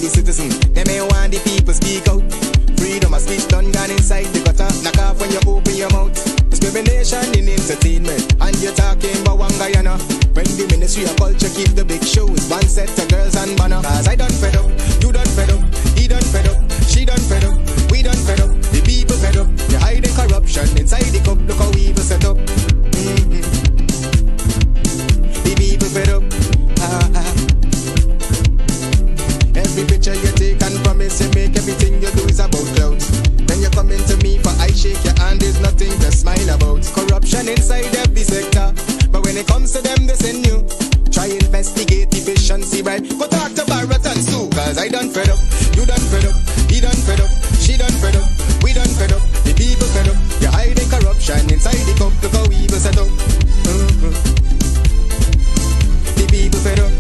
the citizen. They may want the people speak out. Freedom of speech done gone inside the gutter. Knock off when you open your mouth. Discrimination in entertainment, and you're talking about one Guyana. When the Ministry of Culture keep the big shows, one set of girls and banner. Cause I done fed up, you done fed up, he done fed up, she done fed up, we done fed up, the people fed up. You're hiding corruption inside the cup, look how evil set up. The people fed up. Every picture you take and promise you make, everything you do is about clout. Then you come into me for I shake your hand, there's nothing to smile about. Corruption inside every sector, but when it comes to them they send you. Try investigate efficiency, right? Go talk to Barrett and Sue. Cause I done fed up, you done fed up, he done fed up, she done fed up, we done fed up, the people fed up. You're hiding corruption inside the cup, look how evil set up. The people fed up.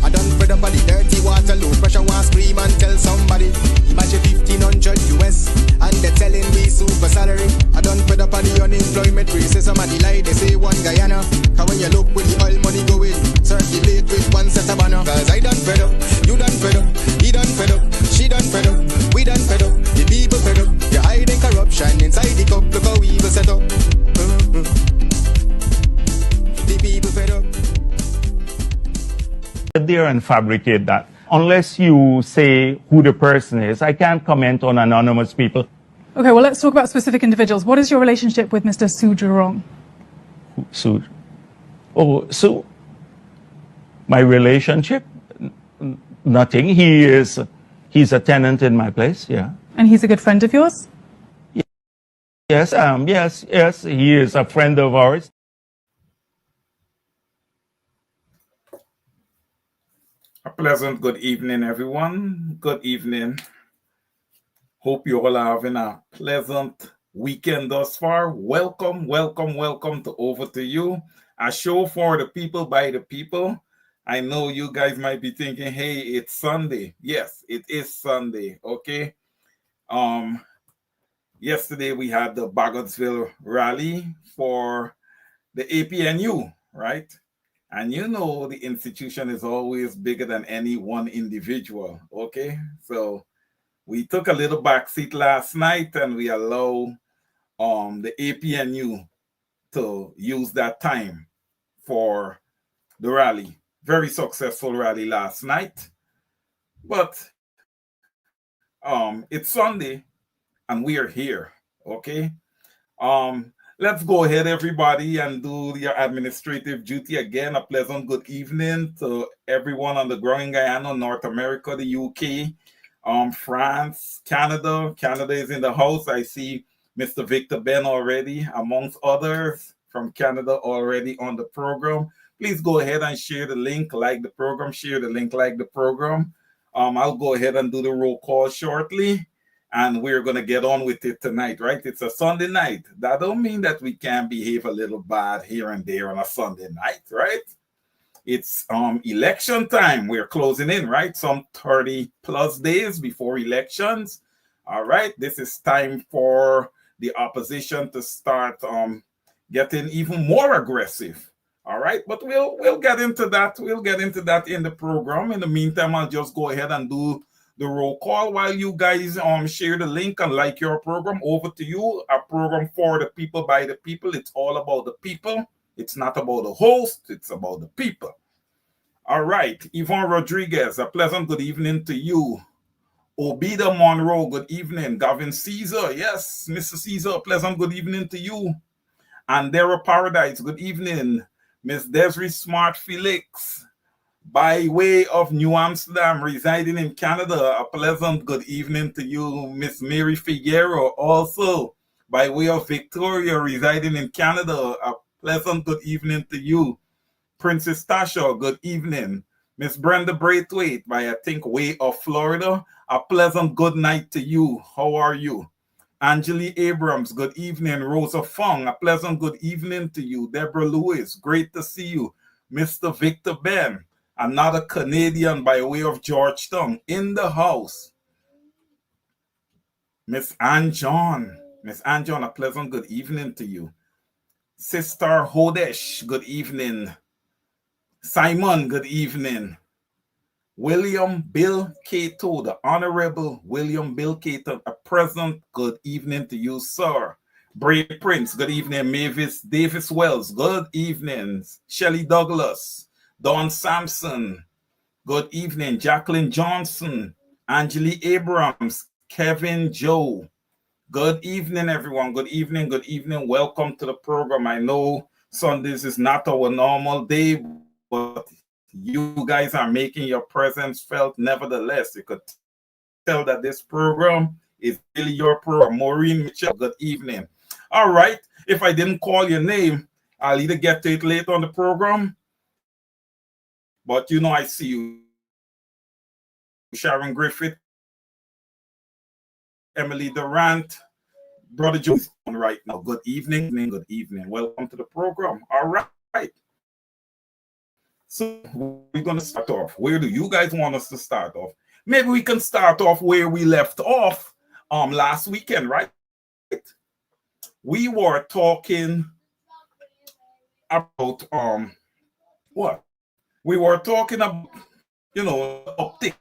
I done fed up on the dirty water, low pressure, want scream and tell somebody. Imagine 1500 US, and they're telling me super salary. I done fed up on the unemployment racism and the lie they say one Guyana. Cause when you look with the oil money going, circulate with one set of banner. Cause I done fed up, you done fed up, he done fed up, she done fed up, we done fed up, the people fed up. You're hiding corruption inside the cup, look how evil set up. The people fed up. There and fabricate that. Unless you say who the person is, I can't comment on anonymous people. Okay, well, let's talk about specific individuals. What is your relationship with Mr. Su Jurong? Su? Oh, Su? My relationship? Nothing. He's a tenant in my place, yeah. And he's a good friend of yours? Yes, yes, he is a friend of ours. A pleasant good evening, everyone. Good evening. Hope you all are having a pleasant weekend thus far. Welcome, welcome, welcome to Over to You, a show for the people by the people. I know you guys might be thinking, hey, it's Sunday. Yes, it is Sunday, okay? Yesterday we had the Baggotsville rally for the APNU, right? And you know the institution is always bigger than any one individual, okay? So we took a little backseat last night and we allow the APNU to use that time for the rally. Very successful rally last night. But it's Sunday and we are here, okay? Let's go ahead, everybody, and do your administrative duty again. A pleasant good evening to everyone on the ground in Guyana, North America, the UK, France, Canada. Canada is in the house. I see Mr. Victor Ben already, amongst others from Canada already on the program. Please go ahead and share the link, like the program, share the link, like the program. I'll go ahead and do the roll call shortly. And we're going to get on with it tonight, right? It's a Sunday night. That don't mean that we can behave a little bad here and there on a Sunday night, right? It's election time. We're closing in, right? Some 30 plus days before elections. All right. This is time for the opposition to start getting even more aggressive. All right. But we'll get into that. We'll get into that in the program. In the meantime, I'll just go ahead and do the roll call while you guys share the link and like your program. Over to you. A program for the people by the people. It's all about the people. It's not about the host. It's about the people. All right. Yvonne Rodriguez, a pleasant good evening to you. Obida Monroe, good evening. Gavin Caesar, yes, Mr. Caesar, a pleasant good evening to you. Andera Paradise, good evening. Miss Desiree Smart Felix, by way of New Amsterdam, residing in Canada, a pleasant good evening to you. Miss Mary Figueroa, also by way of Victoria, residing in Canada, a pleasant good evening to you. Princess Tasha, good evening. Miss Brenda Braithwaite, by I think way of Florida, a pleasant good night to you. How are you? Angeli Abrams, good evening. Rosa Fong, a pleasant good evening to you. Deborah Lewis, great to see you. Mr. Victor Ben, another Canadian by way of Georgetown, in the house. Miss Ann John, a pleasant good evening to you. Sister Hodesh, good evening. Simon, good evening. William Bill Cato, the Honorable William Bill Cato, a present. Good evening to you, sir. Bray Prince, good evening. Mavis Davis Wells, good evening. Shelley Douglas, Don Sampson, good evening. Jacqueline Johnson, Angeli Abrams, Kevin Joe. Good evening, everyone. Good evening. Good evening. Welcome to the program. I know Sundays is not our normal day, but you guys are making your presence felt nevertheless. You could tell that this program is really your program. Maureen Mitchell, good evening. All right. If I didn't call your name, I'll either get to it later on the program, but you know I see you. Sharon Griffith, Emily Durant, Brother Jones on right now. Good evening. Good evening. Welcome to the program. All right. So we're going to start off. Where do you guys want us to start off? Maybe we can start off where we left off last weekend, right? We were talking about what? We were talking about, uptick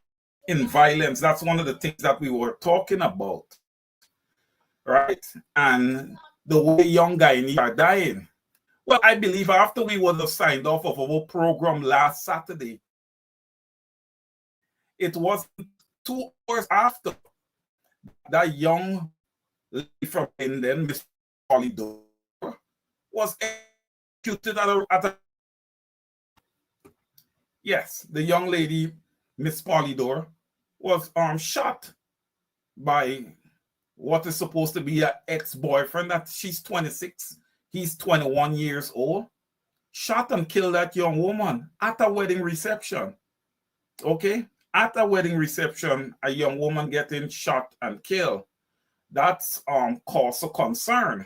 in violence. That's one of the things that we were talking about, right? And the way young guys are dying. Well, I believe after we would have signed off of our program last Saturday, it was 2 hours after that young lady from London, Miss Polydor, was executed at a yes, the young lady, Miss Polydor, was shot by what is supposed to be an ex-boyfriend. That she's 26, he's 21 years old. Shot and killed that young woman at a wedding reception. Okay? At a wedding reception, a young woman getting shot and killed. That's cause of concern,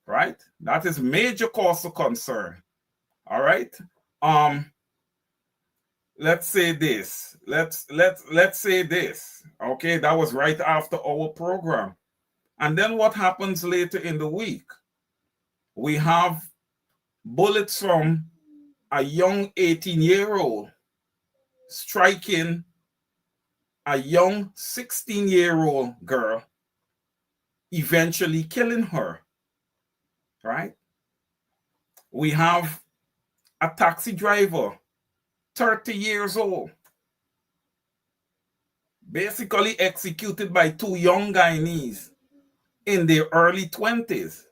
right? That is major cause of concern. All right. Let's say this. Let's say this. Okay, that was right after our program. And then what happens later in the week? We have bullets from a young 18-year-old striking a young 16-year-old girl, eventually killing her, right? We have a taxi driver, 30 years old, basically executed by 2 young Guyanese in their early 20s.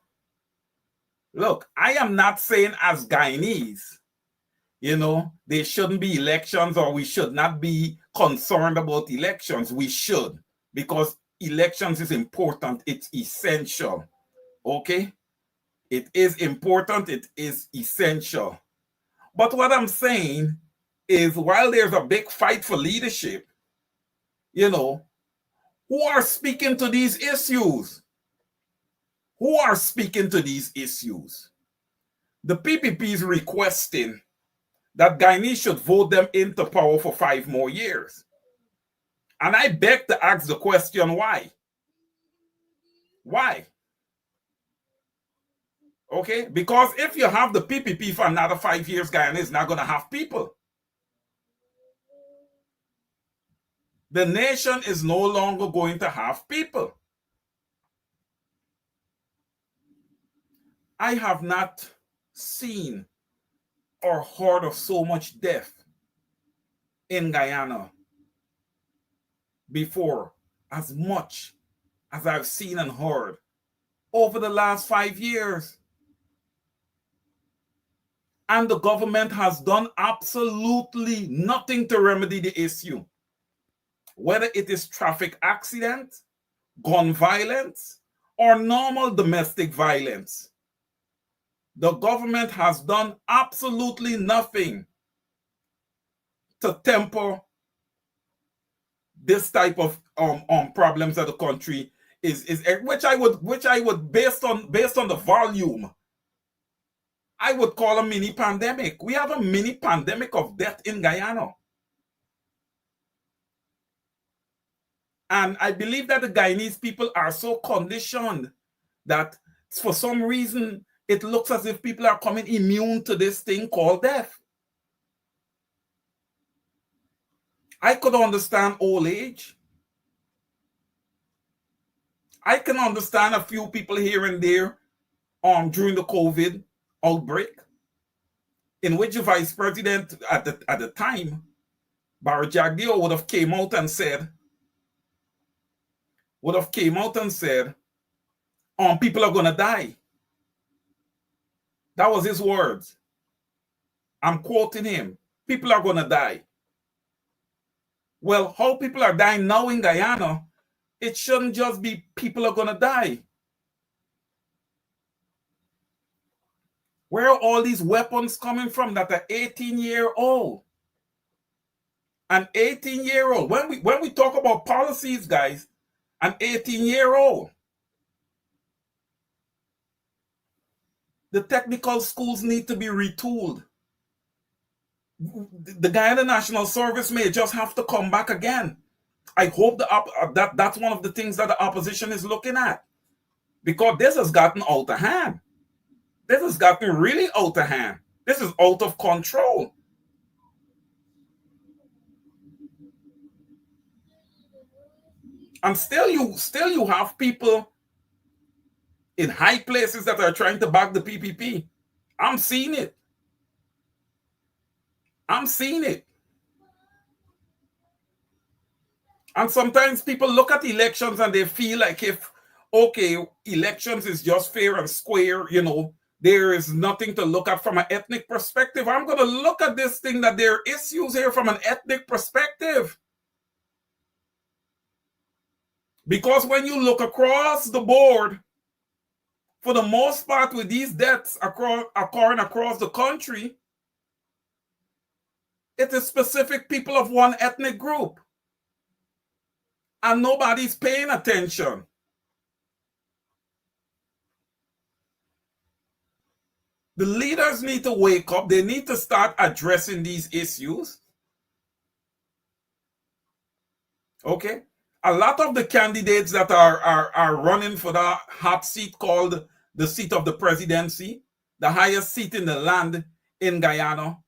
Look, I am not saying as Guyanese, there shouldn't be elections or we should not be concerned about elections. We should, because elections is important. It's essential. Okay? It is important. It is essential. But what I'm saying is, while there's a big fight for leadership, who are speaking to these issues? Who are speaking to these issues? The PPP is requesting that Guyanese should vote them into power for 5 more years. And I beg to ask the question, why? Why? Okay, because if you have the PPP for another 5 years, Guyana is not going to have people. The nation is no longer going to have people. I have not seen or heard of so much death in Guyana before, as much as I've seen and heard over the last 5 years. And the government has done absolutely nothing to remedy the issue. Whether it is traffic accident, gun violence, or normal domestic violence. The government has done absolutely nothing to temper this type of problems that the country is which I would based on the volume, I would call a mini pandemic. We have a mini pandemic of death in Guyana. And I believe that the Guyanese people are so conditioned that for some reason it looks as if people are coming immune to this thing called death. I could understand old age. I can understand a few people here and there during the COVID outbreak, in which the vice president at the time, Barry Jagdeo, would have came out and said, people are going to die. That was his words. I'm quoting him. People are going to die. Well, how people are dying now in Guyana, it shouldn't just be people are going to die. Where are all these weapons coming from that are 18-year-old? An 18-year-old. When we talk about policies, guys, an 18-year-old. The technical schools need to be retooled. The Guyana National Service may just have to come back again. I hope that's one of the things that the opposition is looking at, because this has gotten out of hand. This has gotten really out of hand. This is out of control. And still you have people in high places that are trying to back the PPP. I'm seeing it. And sometimes people look at elections and they feel like elections is just fair and square, there is nothing to look at from an ethnic perspective. I'm going to look at this thing that there are issues here from an ethnic perspective. Because when you look across the board, for the most part, with these deaths occurring across the country, it is specific people of one ethnic group. And nobody's paying attention. The leaders need to wake up. They need to start addressing these issues. Okay? A lot of the candidates that are running for that hot seat called the seat of the presidency, the highest seat in the land in Guyana,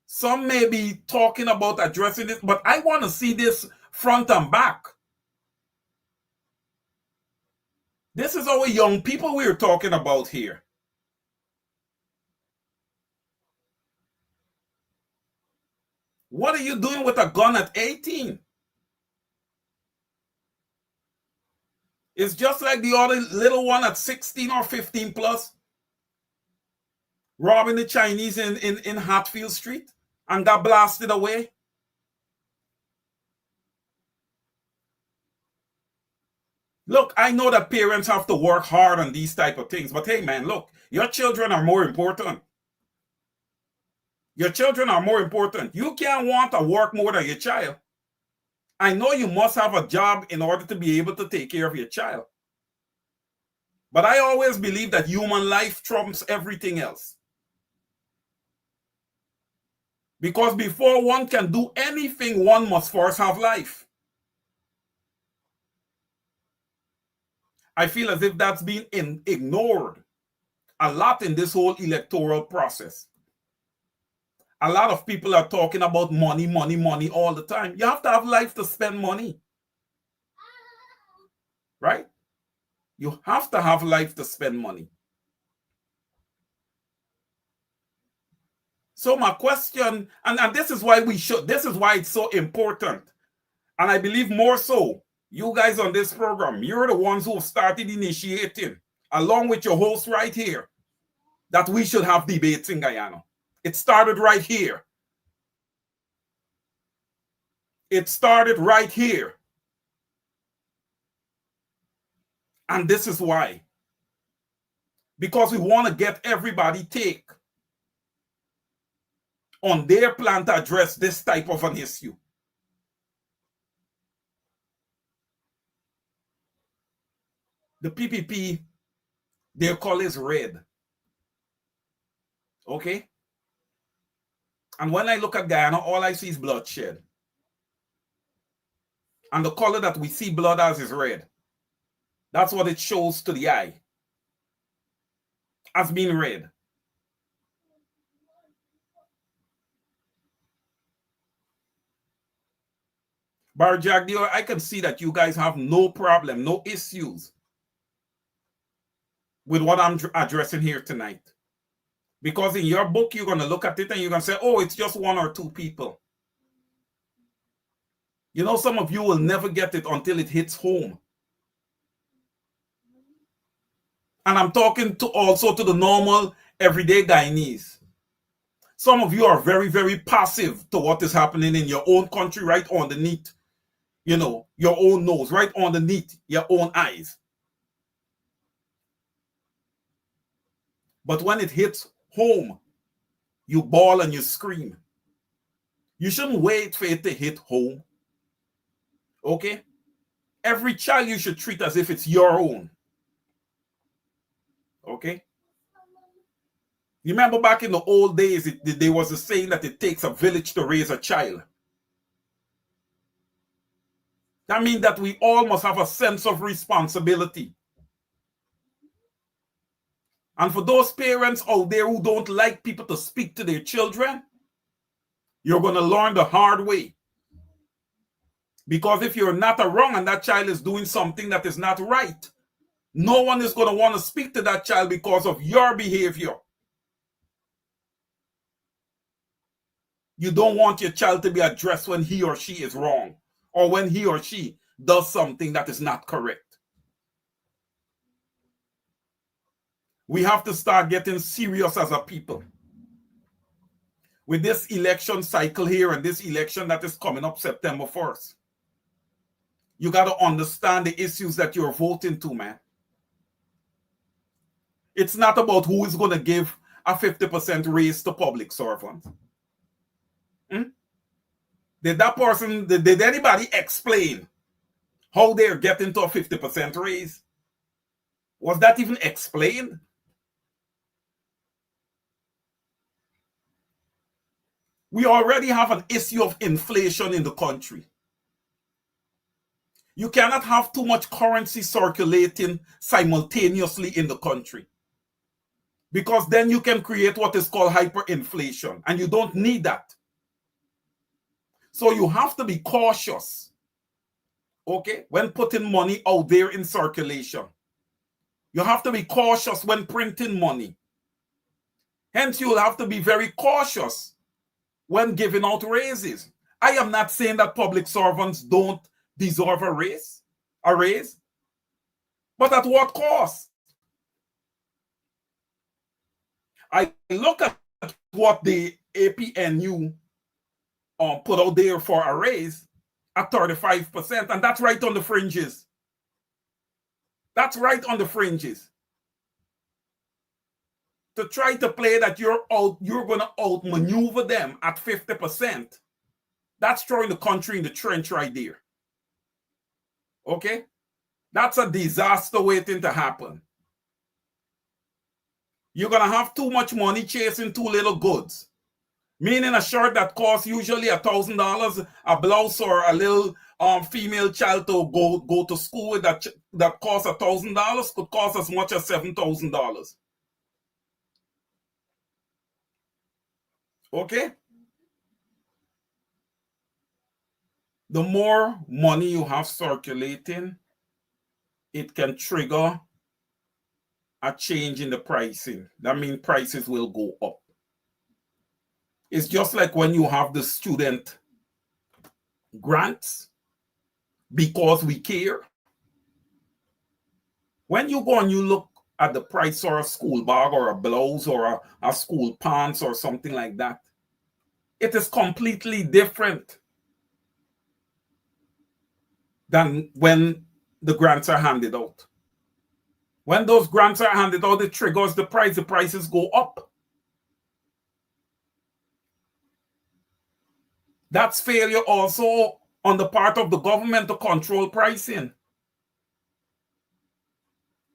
some may be talking about addressing it, but I want to see this front and back. This is our young people we're talking about here. What are you doing with a gun at 18? It's just like the other little one at 16 or 15 plus, robbing the Chinese in Hatfield Street and got blasted away. Look, I know that parents have to work hard on these type of things, but hey, man, look, your children are more important. Your children are more important. You can't want to work more than your child. I know you must have a job in order to be able to take care of your child. But I always believe that human life trumps everything else. Because before one can do anything, one must first have life. I feel as if that's been ignored a lot in this whole electoral process. A lot of people are talking about money, money, money all the time. You have to have life to spend money. Right? You have to have life to spend money. So my question, and this is why this is why it's so important. And I believe more so, you guys on this program, you're the ones who started initiating, along with your host right here, that we should have debates in Guyana. It started right here. It started right here. And this is why. Because we want to get everybody take on their plan to address this type of an issue. The PPP, their color is red. Okay? And when I look at Guyana, all I see is bloodshed. And the color that we see blood as is red. That's what it shows to the eye as being red. Barjagdio, I can see that you guys have no problem, no issues with what I'm addressing here tonight. Because in your book, you're going to look at it and you're going to say, oh, it's just one or two people. You know, some of you will never get it until it hits home. And I'm talking to also to the normal, everyday Guyanese. Some of you are very, very passive to what is happening in your own country, right underneath, you know, your own nose, right underneath your own eyes. But when it hits home, you bawl and you scream. You shouldn't wait for it to hit home. Okay? Every child you should treat as if it's your own. Okay? You remember back in the old days, there was a saying that it takes a village to raise a child. That means that we all must have a sense of responsibility. And for those parents out there who don't like people to speak to their children, you're going to learn the hard way. Because if you're not wrong and that child is doing something that is not right, no one is going to want to speak to that child because of your behavior. You don't want your child to be addressed when he or she is wrong or when he or she does something that is not correct. We have to start getting serious as a people. With this election cycle here and this election that is coming up September 1st, you got to understand the issues that you're voting to, man. It's not about who is going to give a 50% raise to public servants. Did that person, did anybody explain how they're getting to a 50% raise? Was that even explained? We already have an issue of inflation in the country. You cannot have too much currency circulating simultaneously in the country, because then you can create what is called hyperinflation, and you don't need that. So you have to be cautious, okay, when putting money out there in circulation. You have to be cautious when printing money. Hence, you will have to be very cautious when giving out raises. I am not saying that public servants don't deserve a raise, but at what cost? I look at what the APNU put out there for a raise at 35%, and that's right on the fringes. That's right on the fringes. To try to play that you're going to outmaneuver them at 50%, that's throwing the country in the trench right there. Okay? That's a disaster waiting to happen. You're going to have too much money chasing too little goods. Meaning a shirt that costs usually $1,000, a blouse or a little female child to go to school with that costs $1,000 could cost as much as $7,000. Okay? The more money you have circulating, it can trigger a change in the pricing. That means prices will go up. It's just like when you have the student grants, because we care. When you go and you look at the price of a school bag or a blouse or a school pants or something like that, it is completely different than when the grants are handed out. When those grants are handed out, it triggers the prices go up. That's failure also on the part of the government to control pricing.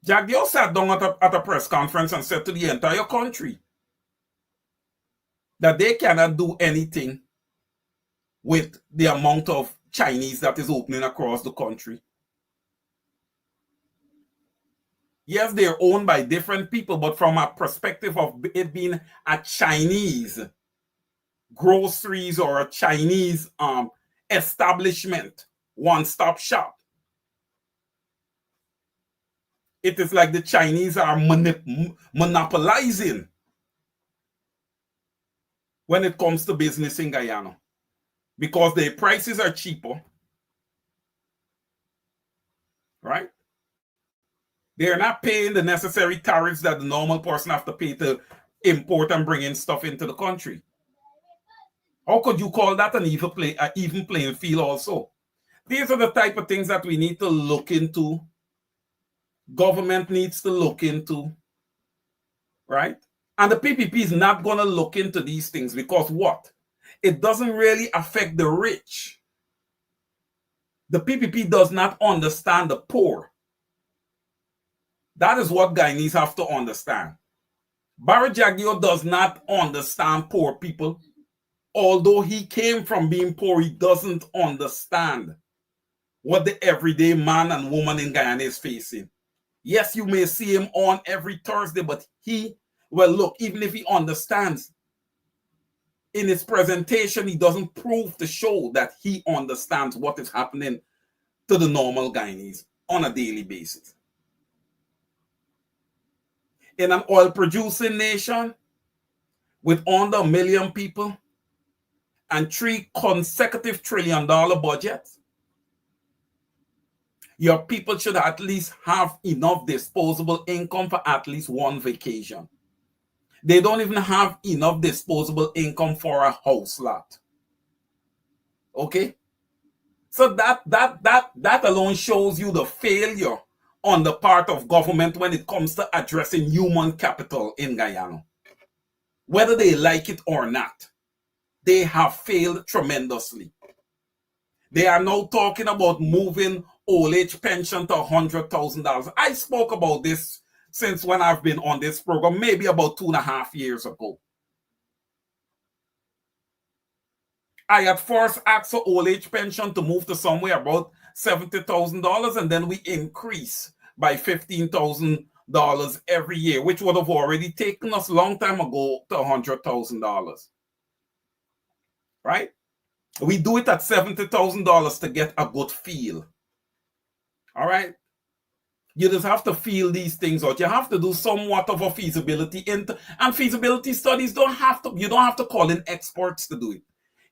Jagdio sat down at a press conference and said to the entire country that they cannot do anything with the amount of Chinese that is opening across the country. Yes, they're owned by different people, but from a perspective of it being a Chinese groceries or a Chinese establishment, one-stop shop. It is like the Chinese are monopolizing when it comes to business in Guyana because their prices are cheaper, right? They're not paying the necessary tariffs that the normal person have to pay to import and bring in stuff into the country. How could you call that an even playing field also? These are the type of things that we need to look into. Government needs to look into, right? And the PPP is not going to look into these things because what? It doesn't really affect the rich. The PPP does not understand the poor. That is what Guyanese have to understand. Barry Jagdeo does not understand poor people. Although he came from being poor, he doesn't understand what the everyday man and woman in Guyana is facing. Yes, you may see him on every Thursday, but even if he understands, in his presentation, he doesn't prove to show that he understands what is happening to the normal Guyanese on a daily basis. In an oil-producing nation with under 1 million people and 3 consecutive $1 trillion budgets, your people should at least have enough disposable income for at least one vacation. They don't even have enough disposable income for a house lot. Okay? So that alone shows you the failure on the part of government when it comes to addressing human capital in Guyana. Whether they like it or not, they have failed tremendously. They are now talking about moving old age pension to $100,000. I spoke about this since when I've been on this program, maybe about 2.5 years ago. I had first asked for old age pension to move to somewhere about $70,000, and then we increase by $15,000 every year, which would have already taken us a long time ago to $100,000. Right? We do it at $70,000 to get a good feel. All right? You just have to feel these things out. You have to do somewhat of a feasibility and feasibility studies you don't have to call in experts to do it.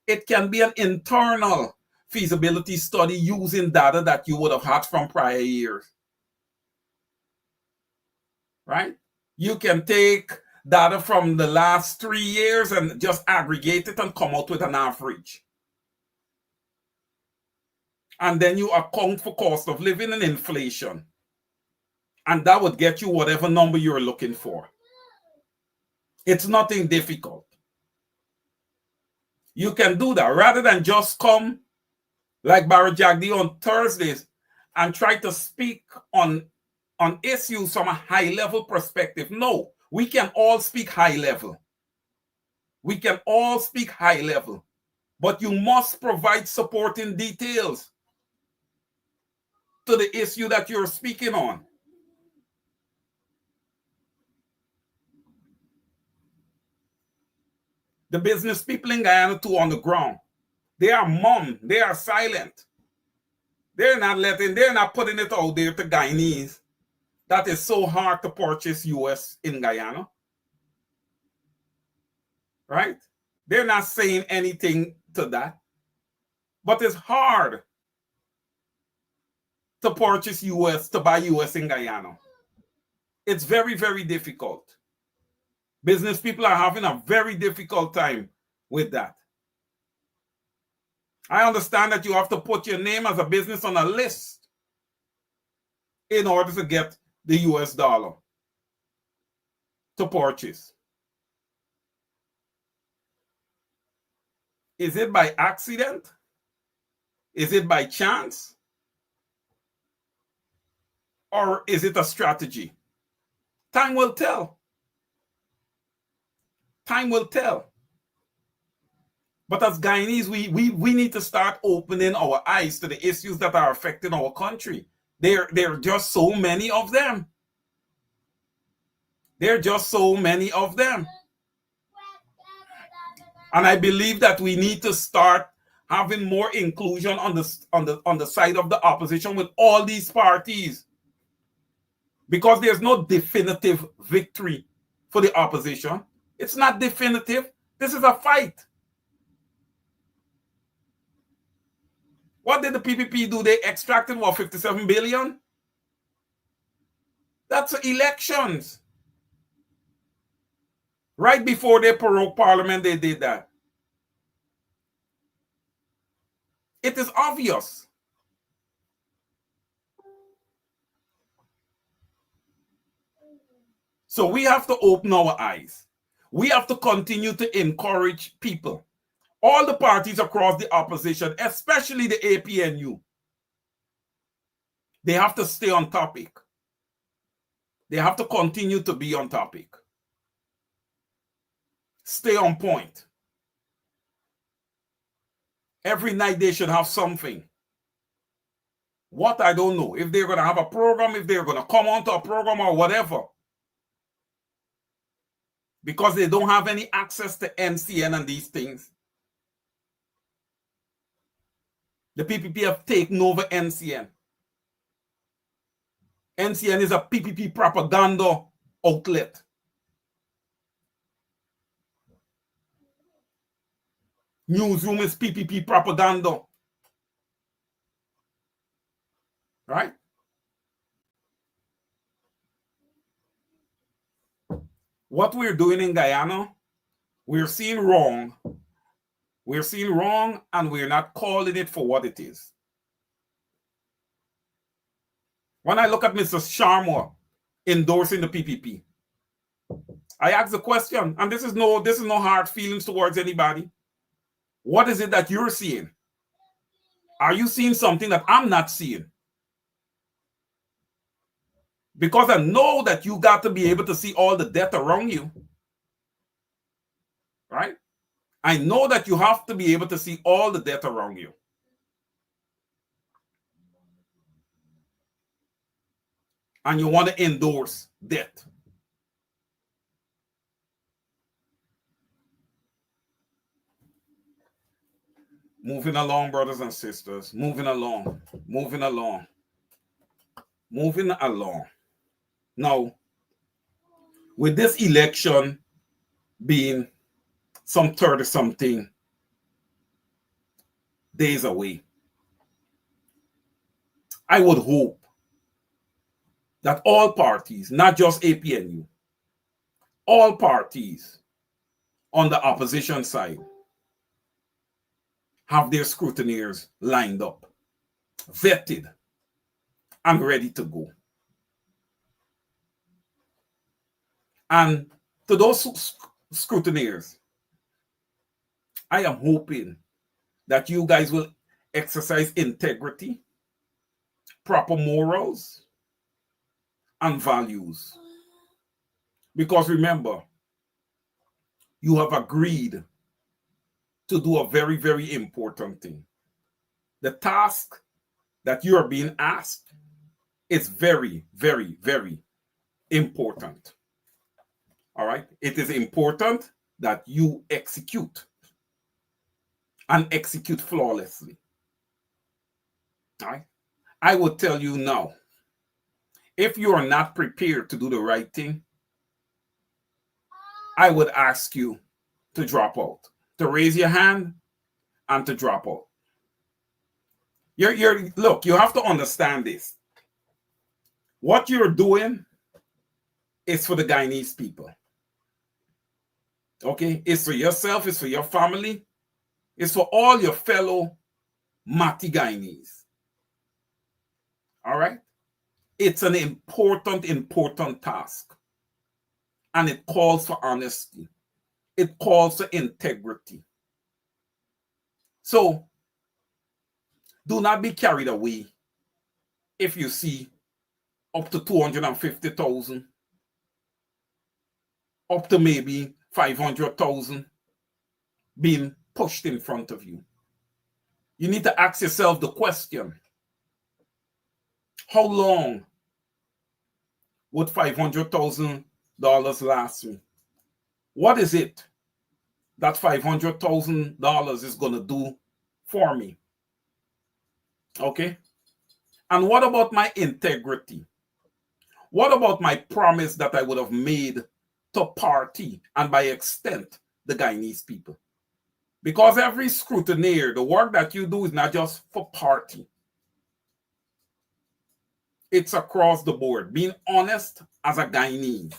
It can be an internal feasibility study using data that you would have had from prior years. Right? You can take data from the last 3 years and just aggregate it and come out with an average. And then you account for cost of living and inflation. And that would get you whatever number you're looking for. It's nothing difficult. You can do that rather than just come like Barry Jagdeo on Thursdays and try to speak on issues from a high-level perspective. No, we can all speak high-level. We can all speak high-level. But you must provide supporting details to the issue that you're speaking on. The business people in Guyana too on the ground, they are mum, they are silent. They're not putting it out there to Guyanese that it's so hard to purchase US in Guyana. Right? They're not saying anything to that. But it's hard to purchase US, to buy US in Guyana. It's very, very difficult. Business people are having a very difficult time with that. I understand that you have to put your name as a business on a list in order to get the US dollar to purchase. Is it by accident? Is it by chance? Or is it a strategy? Time will tell. Time will tell. But as Guyanese, we need to start opening our eyes to the issues that are affecting our country. There are just so many of them. There are just so many of them. And I believe that we need to start having more inclusion on the side of the opposition with all these parties, because there's no definitive victory for the opposition. It's not definitive. This is a fight. What did the PPP do? They extracted what, 57 billion? That's elections. Right before they prorogued Parliament, they did that. It is obvious. So we have to open our eyes. We have to continue to encourage people, all the parties across the opposition, especially the APNU. They have to stay on topic. They have to continue to be on topic. Stay on point. Every night they should have something. What, I don't know. If they're going to have a program, if they're going to come onto a program or whatever. Because they don't have any access to NCN and these things. The PPP have taken over NCN. NCN is a PPP propaganda outlet. Newsroom is PPP propaganda. Right? What we're doing in Guyana, we're seeing wrong. We're seeing wrong, and we're not calling it for what it is. When I look at Mr. Sharma endorsing the PPP, I ask the question, and this is no hard feelings towards anybody. What is it that you're seeing? Are you seeing something that I'm not seeing? Because I know that you got to be able to see all the death around you. Right? I know that you have to be able to see all the death around you. And you want to endorse death. Moving along, brothers and sisters. Moving along. Moving along. Moving along. Now, with this election being some 30-something days away, I would hope that all parties, not just APNU, all parties on the opposition side have their scrutineers lined up, vetted, and ready to go. And to those scrutineers, I am hoping that you guys will exercise integrity, proper morals, and values. Because remember, you have agreed to do a very, very important thing. The task that you are being asked is very, very, very important. All right? It is important that you execute and execute flawlessly. All right? I will tell you now, if you are not prepared to do the right thing, I would ask you to drop out, to raise your hand and to drop out. Look, you have to understand this. What you're doing is for the Guyanese people. Okay? It's for yourself, it's for your family, it's for all your fellow Mati Guyanese. All right? It's an important, important task. And it calls for honesty. It calls for integrity. So, do not be carried away if you see up to 250,000, up to maybe 500,000 being pushed in front of you. You need to ask yourself the question, how long would $500,000 last me? What is it that $500,000 is going to do for me. Okay? And what about my integrity? What about my promise that I would have made to party and by extent the Guyanese people? Because every scrutineer, the work that you do is not just for party. It's across the board. Being honest as a Guyanese.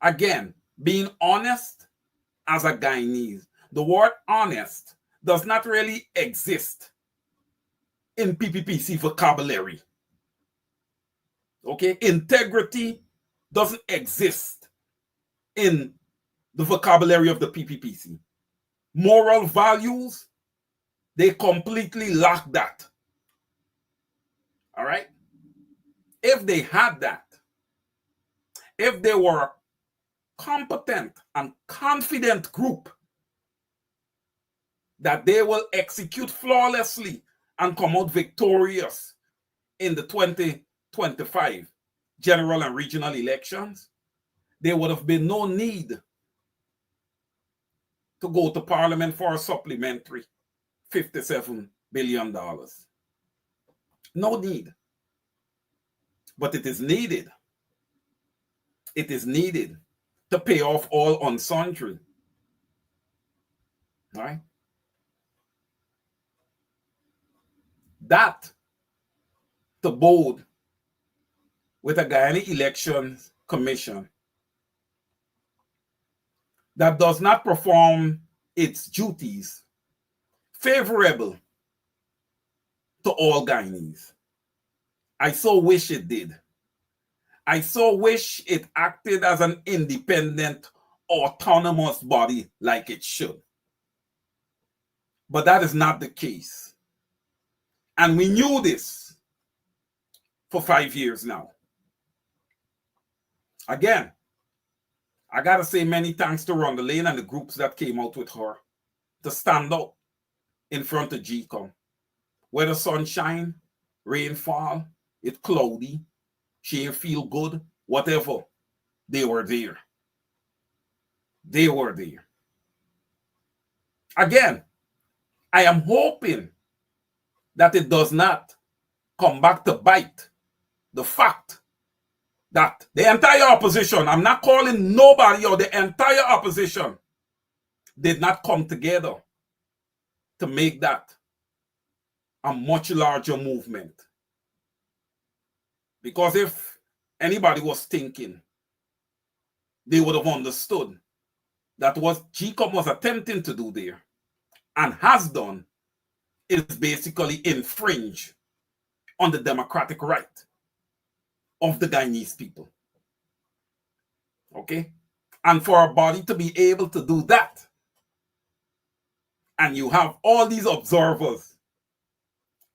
Again, being honest as a Guyanese. The word honest does not really exist in PPPC vocabulary. Okay? Integrity doesn't exist in the vocabulary of the PPPC. Moral values, they completely lack that. All right? If they had that, if they were a competent and confident group that they will execute flawlessly and come out victorious in the 2025 general and regional elections, there would have been no need to go to Parliament for a supplementary $57 billion. No need. But it is needed. It is needed to pay off all on sundry. All right? That to board with a Guyana Elections Commission that does not perform its duties favorable to all Guyanese. I so wish it did. I so wish it acted as an independent, autonomous body like it should. But that is not the case. And we knew this for 5 years now. Again, I got to say many thanks to Rhonda Lane and the groups that came out with her to stand out in front of GCOM. Whether sunshine, rainfall, it's cloudy, she ain't feel good, whatever, they were there. They were there. Again, I am hoping that it does not come back to bite the fact that the entire opposition, I'm not calling nobody or the entire opposition, did not come together to make that a much larger movement. Because if anybody was thinking, they would have understood that what GCOM was attempting to do there and has done is basically infringe on the democratic right of the Guyanese people. Okay? And for a body to be able to do that, and you have all these observers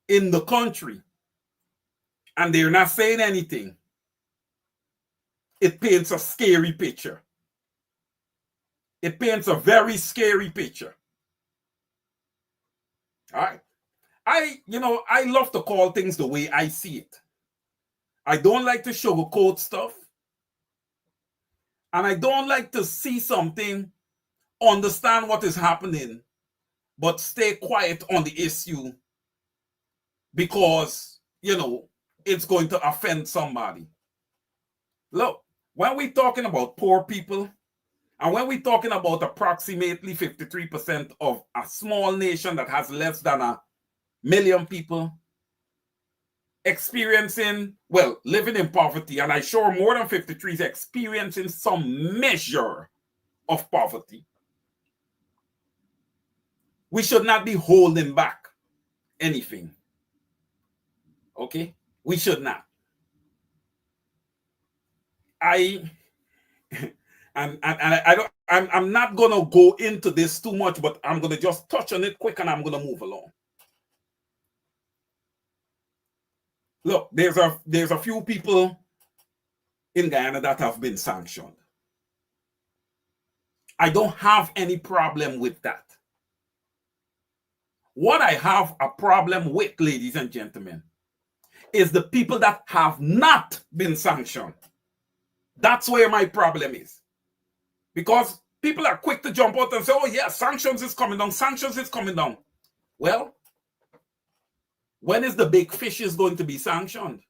in the country, and they're not saying anything, it paints a scary picture. It paints a very scary picture. All right? I love to call things the way I see it. I don't like to sugarcoat stuff. And I don't like to see something, understand what is happening, but stay quiet on the issue because, it's going to offend somebody. Look, when we're talking about poor people, and when we're talking about approximately 53% of a small nation that has less than 1 million people experiencing, living in poverty, and I'm sure more than 53 is experiencing some measure of poverty, we should not be holding back anything. Okay? We should not. I'm not gonna go into this too much, but I'm gonna just touch on it quick and I'm gonna move along. Look, there's a few people in Guyana that have been sanctioned. I don't have any problem with that. What I have a problem with, ladies and gentlemen, is the people that have not been sanctioned. That's where my problem is. Because People are quick to jump out and say, oh yeah, sanctions is coming down, sanctions is coming down. Well, when is the big fish is going to be sanctioned?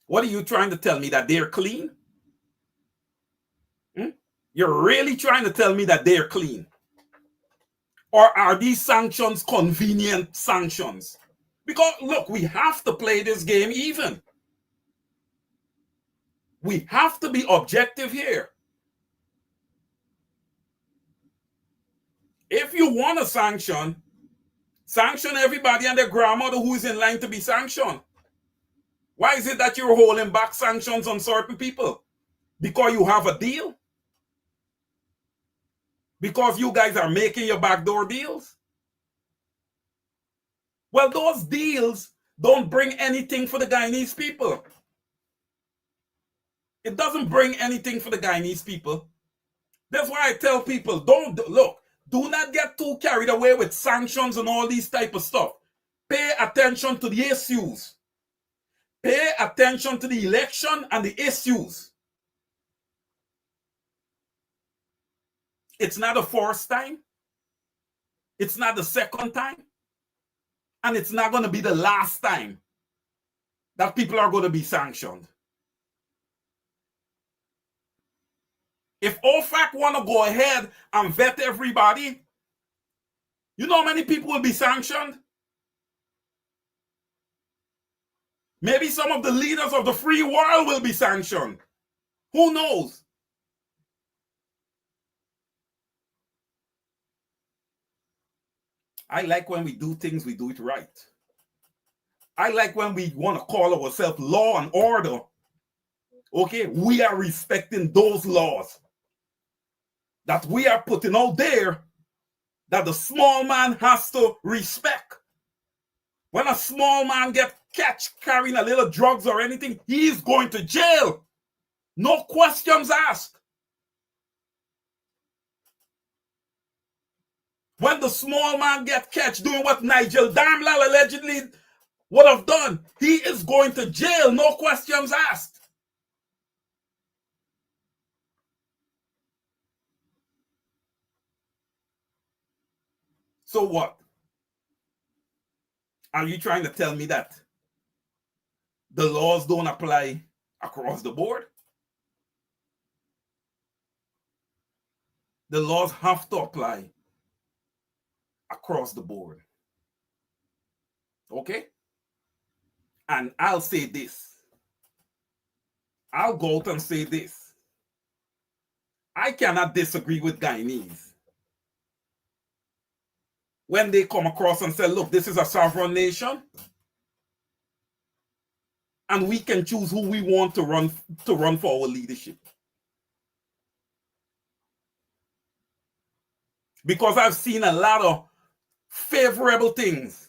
What are you trying to tell me, that they're clean? You're really trying to tell me that they're clean? Or are these sanctions convenient sanctions? Because look, we have to play this game even. We have to be objective here. If you want to sanction everybody and their grandmother who is in line to be sanctioned. Why is it that you're holding back sanctions on certain people? Because you have a deal? Because you guys are making your backdoor deals? Well, those deals don't bring anything for the Guyanese people. It doesn't bring anything for the Guyanese people. That's why I tell people, do not get too carried away with sanctions and all these type of stuff. Pay attention to the issues. Pay attention to the election and the issues. It's not the first time. It's not the second time. And it's not going to be the last time that people are going to be sanctioned. If OFAC want to go ahead and vet everybody, you know how many people will be sanctioned? Maybe some of the leaders of the free world will be sanctioned. Who knows? I like when we do things, we do it right. I like when we want to call ourselves law and order. Okay, we are respecting those laws that we are putting out there that the small man has to respect. When a small man gets catch carrying a little drugs or anything, he's going to jail. No questions asked. When the small man gets catch doing what Nigel Darmlal allegedly would have done, he is going to jail. No questions asked. So what? Are you trying to tell me that the laws don't apply across the board? The laws have to apply across the board. Okay? And I'll say this. I'll go out and say this. I cannot disagree with Guyanese when they come across and say, look, this is a sovereign nation, and we can choose who we want to run for our leadership. Because I've seen a lot of favorable things.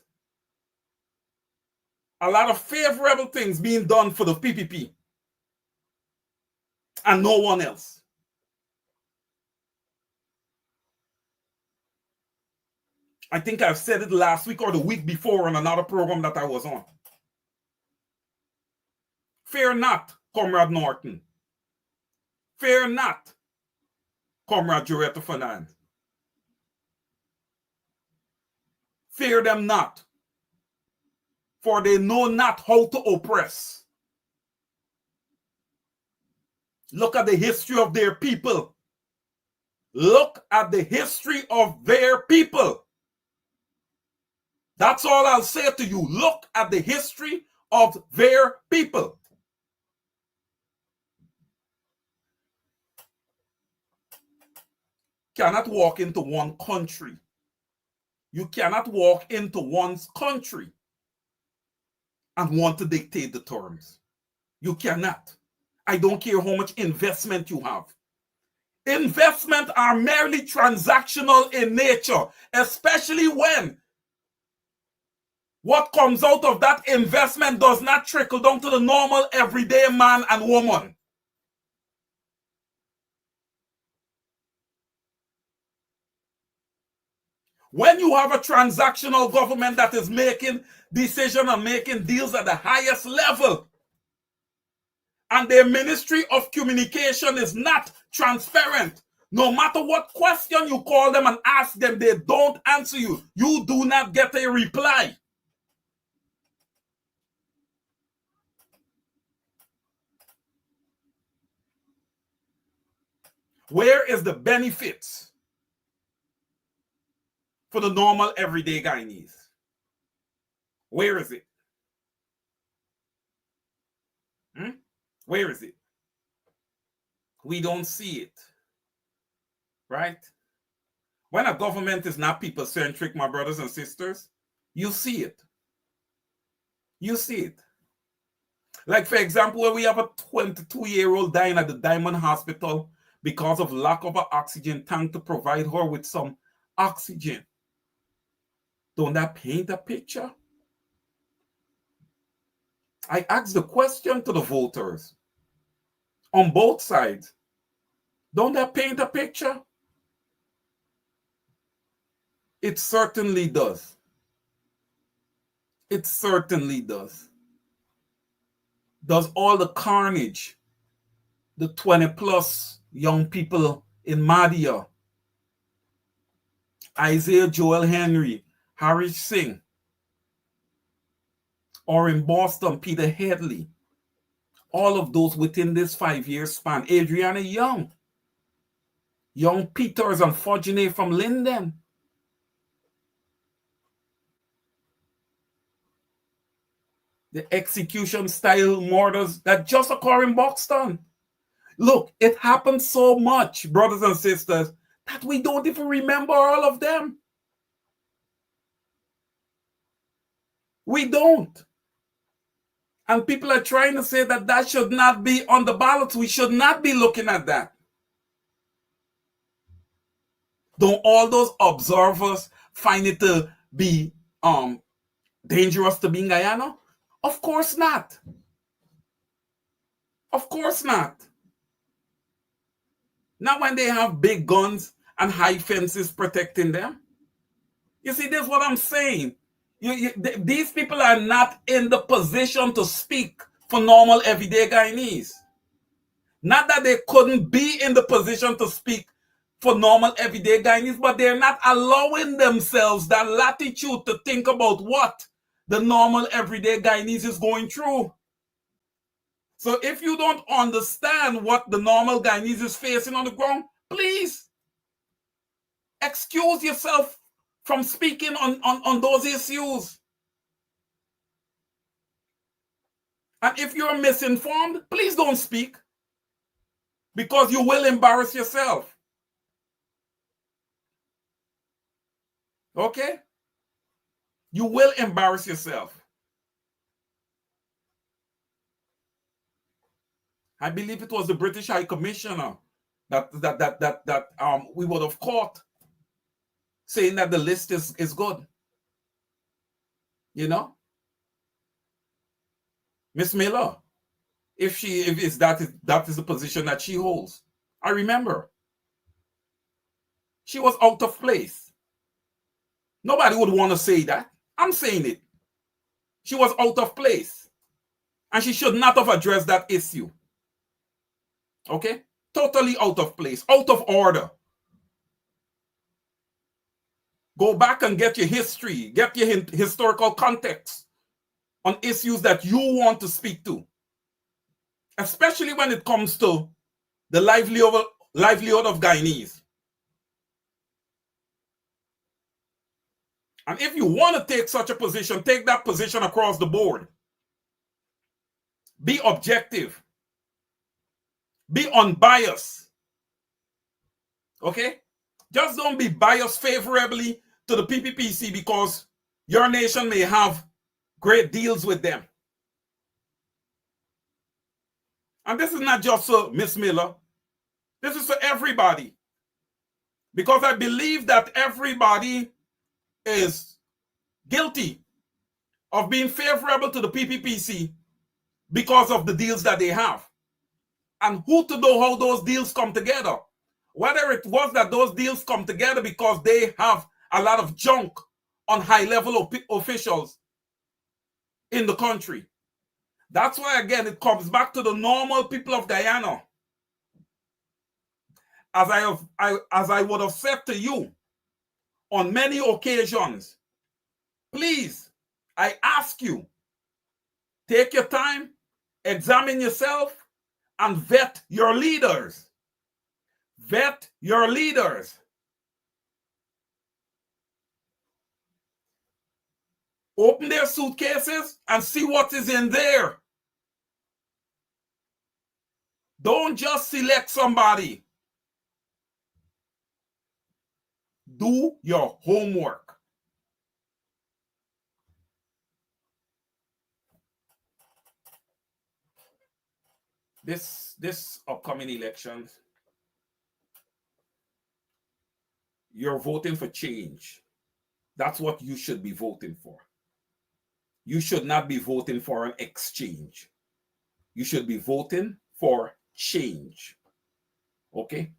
A lot of favorable things being done for the PPP. And no one else. I think I've said it last week or the week before on another program that I was on. Fear not, Comrade Norton. Fear not, Comrade Joretta Fernand. Fear them not, for they know not how to oppress. Look at the history of their people. Look at the history of their people. That's all I'll say to you. Look at the history of their people. Cannot walk into one country. You cannot walk into one's country and want to dictate the terms. You cannot. I don't care how much investment you have. Investments are merely transactional in nature, especially when what comes out of that investment does not trickle down to the normal everyday man and woman. When you have a transactional government that is making decisions and making deals at the highest level, and their ministry of communication is not transparent. No matter what question you call them and ask them, they don't answer you. You do not get a reply. Where is the benefits for the normal everyday Guyanese? Where is it? Where is it? We don't see it, right? When a government is not people-centric, my brothers and sisters, you see it. You see it. Like, for example, when we have a 22-year-old dying at the Diamond Hospital because of lack of an oxygen tank to provide her with some oxygen. Don't that paint a picture? I asked the question to the voters on both sides. Don't that paint a picture? It certainly does. It certainly does. Does all the carnage, the 20+ young people in Madhya, Isaiah Joel Henry, Harish Singh, or in Boston, Peter Headley, all of those within this 5-year span, Adriana Young Peters and Fodjene from Linden, the execution style murders that just occur in Boston. Look, it happens so much, brothers and sisters, that we don't even remember all of them. We don't. And people are trying to say that that should not be on the ballots. We should not be looking at that. Don't all those observers find it to be dangerous to be in Guyana? Of course not. Of course not. Not when they have big guns and high fences protecting them. You see, this is what I'm saying. These people are not in the position to speak for normal everyday Guyanese. Not that they couldn't be in the position to speak for normal everyday Guyanese, but they're not allowing themselves that latitude to think about what the normal everyday Guyanese is going through. So if you don't understand what the normal Guyanese is facing on the ground, please excuse yourself from speaking on those issues. And if you're misinformed, please don't speak, because you will embarrass yourself. Okay? You will embarrass yourself. I believe it was the British High Commissioner that we would have caught saying that the list is good. You know? Miss Miller, if that is the position that she holds. I remember. She was out of place. Nobody would want to say that. I'm saying it. She was out of place. And she should not have addressed that issue. Okay? Totally out of place, out of order. Go back and get your history, get your historical context on issues that you want to speak to. Especially when it comes to the livelihood of Guyanese. And if you want to take such a position, take that position across the board. Be objective. Be unbiased. Okay? Just don't be biased favorably to the PPPC because your nation may have great deals with them. And this is not just for Miss Miller. This is for everybody. Because I believe that everybody is guilty of being favorable to the PPPC because of the deals that they have. And who to know how those deals come together. Whether it was that those deals come together because they have a lot of junk on high-level officials in the country. That's why, again, it comes back to the normal people of Guyana. As I would have said to you on many occasions, please, I ask you, take your time, examine yourself, and vet your leaders. Vet your leaders. Open their suitcases and see what is in there. Don't just select somebody. Do your homework. This upcoming elections, you're voting for change. That's what you should be voting for. You should not be voting for an exchange. You should be voting for change. Okay?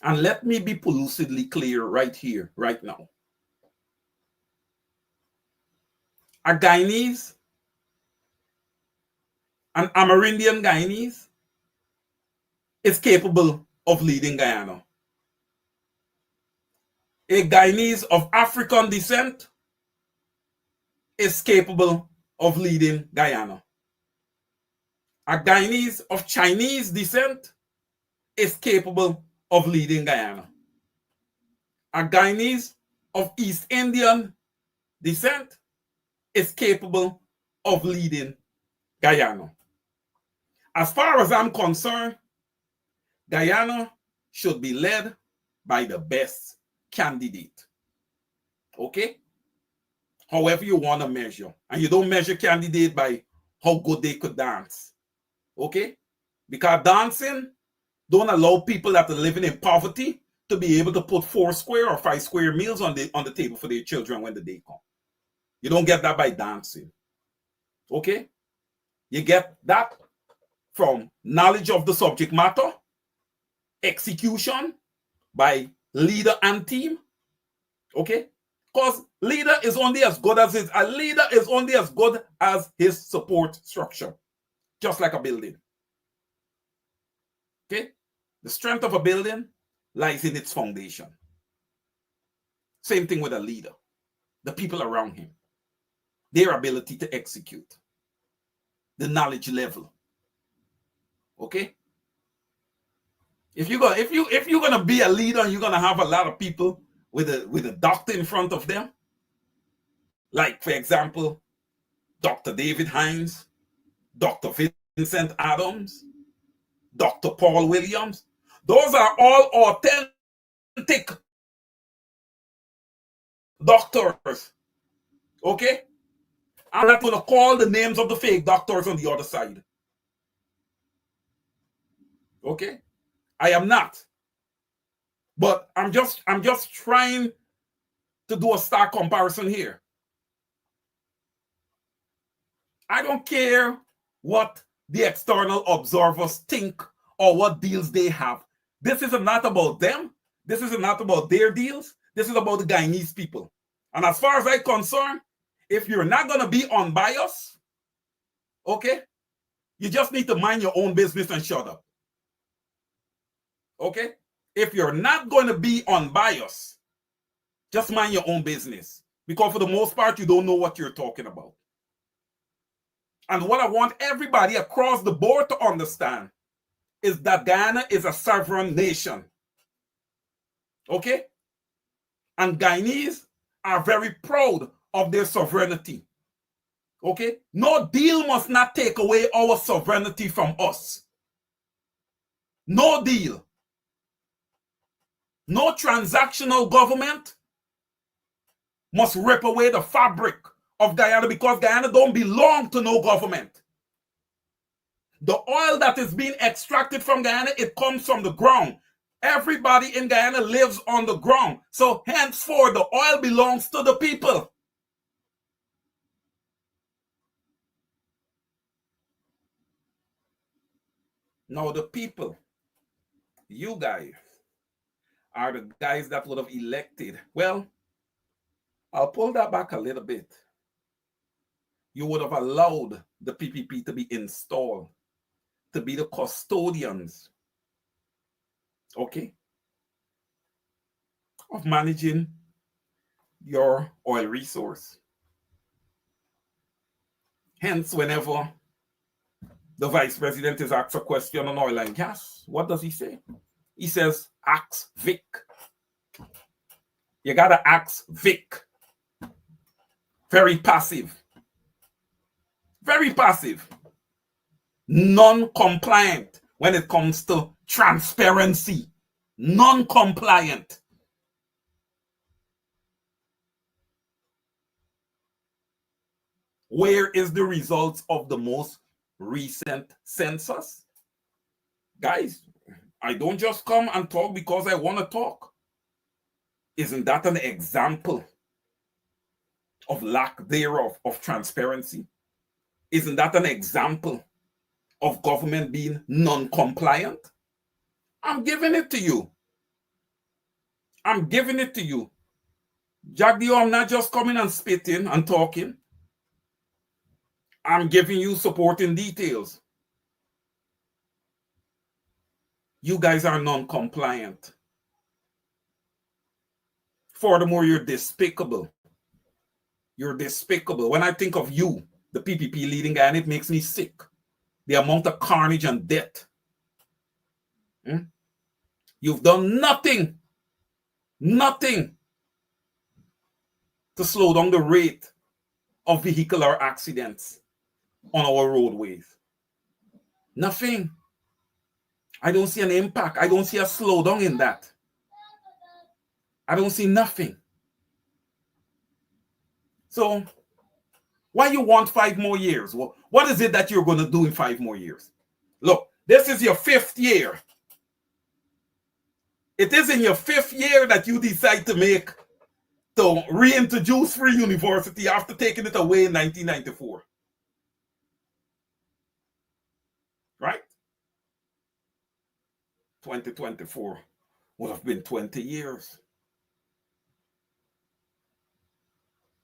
And let me be lucidly clear right here, right now. A Guyanese, an Amerindian Guyanese, is capable of leading Guyana. A Guyanese of African descent is capable of leading Guyana. A Guyanese of Chinese descent is capable of leading Guyana. A Guyanese of East Indian descent is capable of leading Guyana. As far as I'm concerned, Guyana should be led by the best candidate. Okay? However you want to measure. And you don't measure candidate by how good they could dance. Okay? Because dancing don't allow people that are living in poverty to be able to put 4 square or 5 square meals on the table for their children when the day comes. You don't get that by dancing. Okay? You get that from knowledge of the subject matter, execution by leader and team. Okay? Because leader is only as good as his support structure. Just like a building. Okay? The strength of a building lies in its foundation. Same thing with a leader. The people around him. Their ability to execute. The knowledge level. Okay? If you're gonna be a leader and you're gonna have a lot of people with a doctor in front of them, like for example, Dr. David Hines, Dr. Vincent Adams, Dr. Paul Williams, those are all authentic doctors. Okay? I'm not gonna call the names of the fake doctors on the other side. Okay? I am not. But I'm just trying to do a stark comparison here. I don't care what the external observers think or what deals they have. This is not about them. This is not about their deals. This is about the Guyanese people. And as far as I'm concerned, if you're not going to be unbiased, okay, you just need to mind your own business and shut up. Okay? If you're not going to be unbiased, just mind your own business. Because for the most part, you don't know what you're talking about. And what I want everybody across the board to understand is that Guyana is a sovereign nation. Okay? And Guyanese are very proud of their sovereignty. Okay? No deal must not take away our sovereignty from us. No deal. No transactional government must rip away the fabric of Guyana because Guyana don't belong to no government. The oil that is being extracted from Guyana, it comes from the ground. Everybody in Guyana lives on the ground. So henceforth, the oil belongs to the people. Now the people, you guys, are the guys that would have elected. Well, I'll pull that back a little bit. you would have allowed the PPP to be installed, to be the custodians, okay, of managing your oil resource. Hence, whenever the vice president is asked a question on oil and gas, what does he say? He says, ask Vic. You gotta ask Vic. Very passive. Very passive. Non-compliant when it comes to transparency. Non-compliant. Where is the results of the most recent census? Guys, I don't just come and talk because I want to talk. Isn't that an example of lack thereof of transparency? Isn't that an example of government being non-compliant? I'm giving it to you. I'm giving it to you. Jack Dio, I'm not just coming and spitting and talking. I'm giving you supporting details. You guys are non-compliant. Furthermore, you're despicable. You're despicable. When I think of you, the PPP leading guy, and it makes me sick. The amount of carnage and death. You've done nothing to slow down the rate of vehicular accidents on our roadways. Nothing. I don't see an impact. I don't see a slowdown in that. I don't see nothing. So, why you want 5 more years? Well, what is it that you're going to do in 5 more years? Look, this is your 5th year. It is in your 5th year that you decide to reintroduce free university after taking it away in 1994. Right? 2024 would have been 20 years.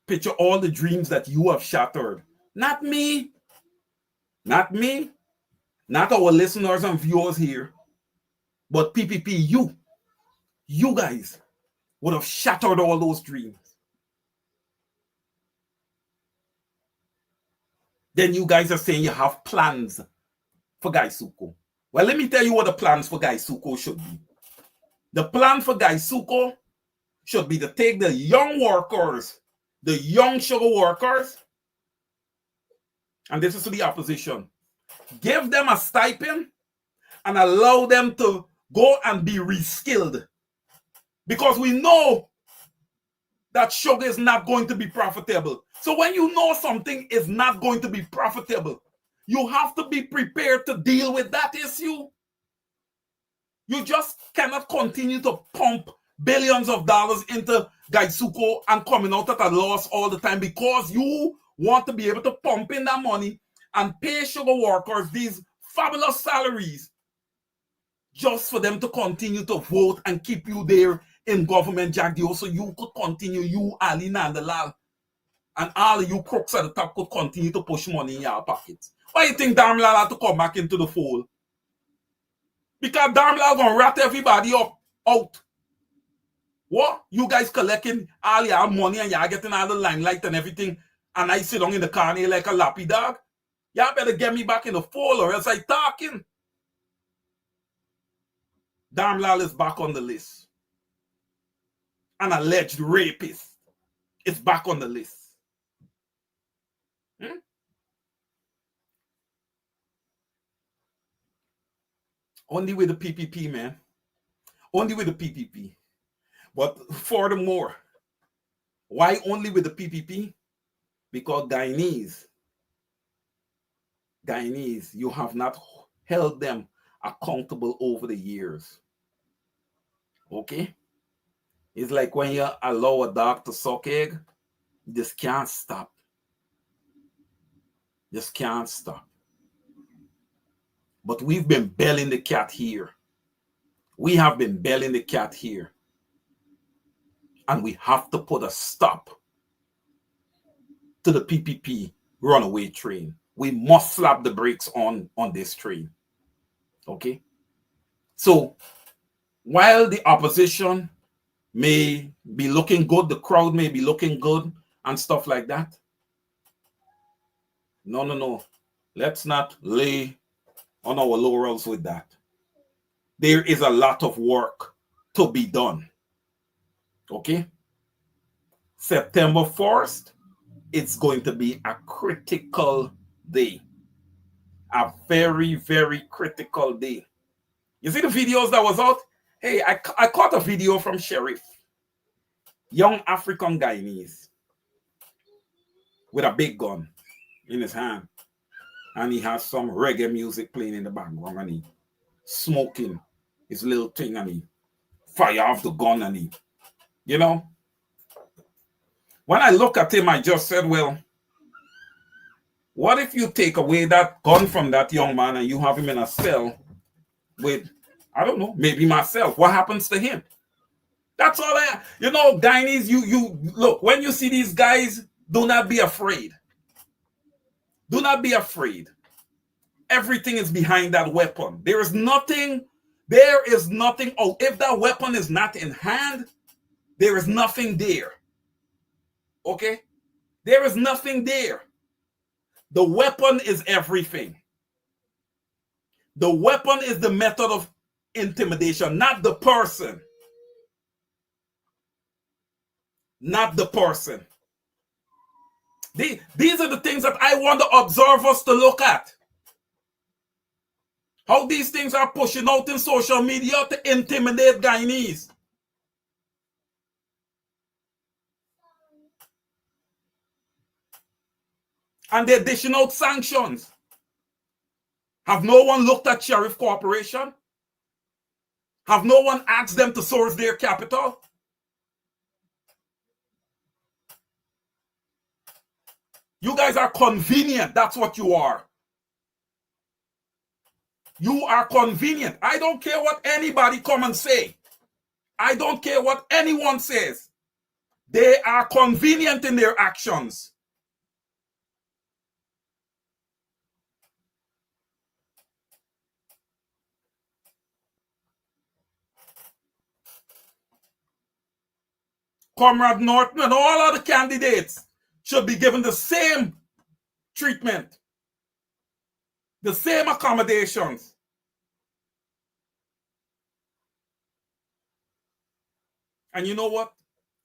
Picture all the dreams that you have shattered. Not me. Not me. Not our listeners and viewers here. But PPP, you guys would have shattered all those dreams. Then you guys are saying you have plans for Gaisuko. Well, let me tell you what the plans for Gaisuko should be. The plan for Gaisuko should be to take the young workers, the young sugar workers, and this is to the opposition, give them a stipend and allow them to go and be reskilled. Because we know that sugar is not going to be profitable. So when you know something is not going to be profitable, you have to be prepared to deal with that issue. You just cannot continue to pump billions of dollars into Gaisuko and coming out at a loss all the time because you want to be able to pump in that money and pay sugar workers these fabulous salaries just for them to continue to vote and keep you there in government, Jack Dio, so you could continue, you, Ali Nandalal, and all of you crooks at the top could continue to push money in your pockets. Why you think Darmlal had to come back into the fold? Because Darmlal gonna rat everybody out. What? You guys collecting all your money and y'all getting all the limelight and everything, and I sit down in the corner like a lappy dog? Y'all better get me back in the fold or else I talking. Darmlal is back on the list. An alleged rapist is back on the list. Only with the PPP, man. Only with the PPP. But furthermore, why only with the PPP? Because Guyanese, you have not held them accountable over the years. Okay? It's like when you allow a dog to suck egg, you just can't stop. Just can't stop. But we've been belling the cat here. We have been belling the cat here. And we have to put a stop to the PPP runaway train. We must slap the brakes on this train. Okay? So, while the opposition may be looking good, the crowd may be looking good and stuff like that. No. Let's not lay on our laurels with that. There is a lot of work to be done. Okay? September 1st, it's going to be a critical day. A very, very critical day. You see the videos that was out? Hey, I caught a video from Sheriff. Young African Guyanese with a big gun in his hand. And he has some reggae music playing in the background and he smoking his little thing and he fire off the gun and he, you know. When I look at him, I just said, well, what if you take away that gun from that young man and you have him in a cell with, I don't know, maybe myself? What happens to him? That's all you know, Guyanese, you look, when you see these guys, do not be afraid. Do not be afraid. Everything is behind that weapon. There is nothing. Oh, if that weapon is not in hand, there is nothing there. Okay? There is nothing there. The weapon is everything. The weapon is the method of intimidation, not the person. Not the person. These are the things that I want the observers to look at. How these things are pushing out in social media to intimidate Guyanese. And they're dishing out sanctions. Have no one looked at Sheriff Corporation? Have no one asked them to source their capital? You guys are convenient. That's what you are. You are convenient. I don't care what anybody come and say. I don't care what anyone says. They are convenient in their actions. Comrade Norton and all other candidates should be given the same treatment, the same accommodations. And you know what?